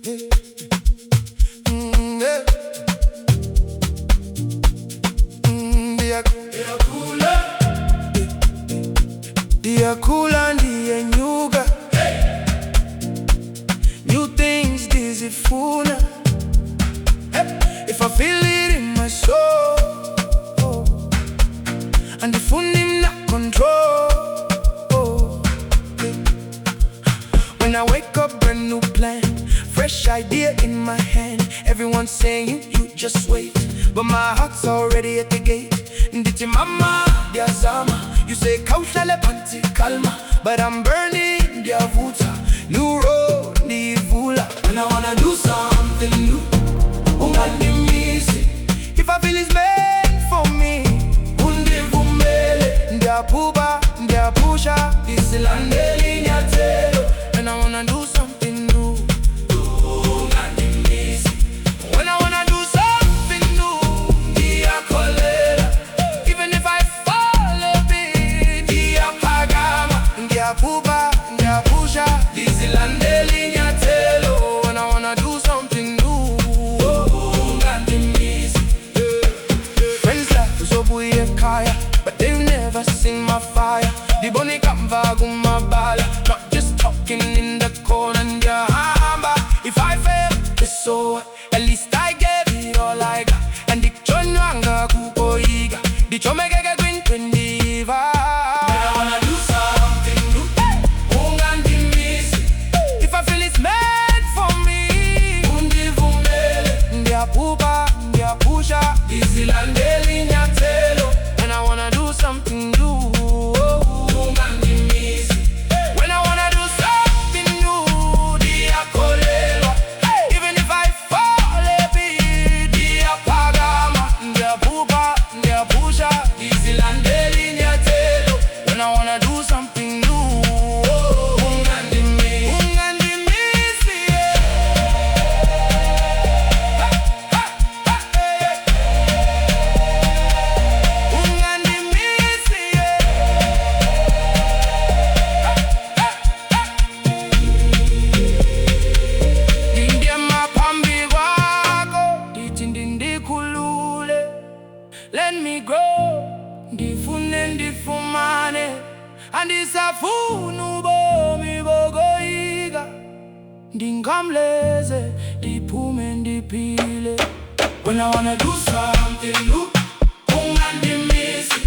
yeah. Diakula ndiye nyuga. New things dizifuna. If I feel it in my soul, and if I'm not control, when I wake up, brand new plan, fresh idea in my hand. Everyone's saying you just wait, but my heart's already at the gate. Nditi mama diazama, you say kaushale panti kalma, but I'm burning diavuta. New road nivula, and I wanna do something new. Ungandimisi, if I feel it's meant for me. Undivumele, ndiapuba, ndiapusha, disilandeli nyatelo, and I wanna do something new. Ungandimisi, when I wanna do something new, ndiakolela, even if I fall a bit, ndiapagama, ndiapuba, ndiapusha, disilandeli nyatelo, and I wanna do something new. But they've never seen my fire. The bunny come my bala, not just talking in the corner. If I fail, it's so what? At least I gave it all I got. And the chonanga kukoiga, the chomega green twendiva. I wanna do something new. Ungandimisi, if I feel it's meant for me. Undivumele, ndiapuba, ndiapusha, disilandeli nyatelo, and I wanna do something new. Ungandimisi, when I wanna do something new, diakolelwa, even if I fall a bit, diapagama, ndiapuba, ndiapusha, disilandeli nyatelo, when I wanna do something new. Ungandimisi, ungandimisi, let me grow, ndifune ndifumane, andisafunu bomi bogoiga, ndingamleze, ndiphume ndipile. When I wanna do something new, ungandimisi,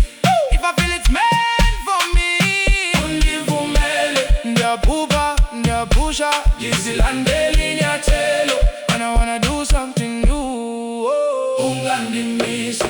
if I feel it's meant for me, undivumele, ndiapuba, ndiapusha, disilandeli nyatelo, when I wanna do something new. Ungandimisi.